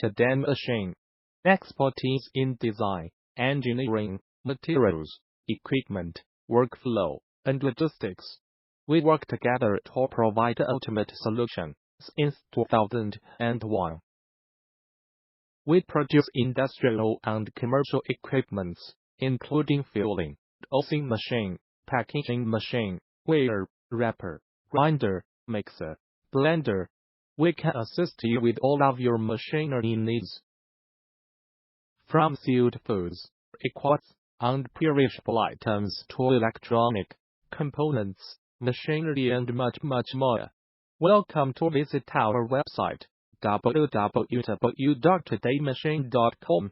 end-to-end machine. Expertise in design, engineering, materials, equipment, workflow, and logistics. We work together to provide the ultimate solution since 2001. We produce industrial and commercial equipments, including filling, dosing machine, packaging machine, weigher, wrapper, grinder, mixer, blender. We can assist you with all of your machinery needs. From sealed foods, equipment, and perishable items to electronic components, machinery, and much more. Welcome to visit our website www.todaymachine.com.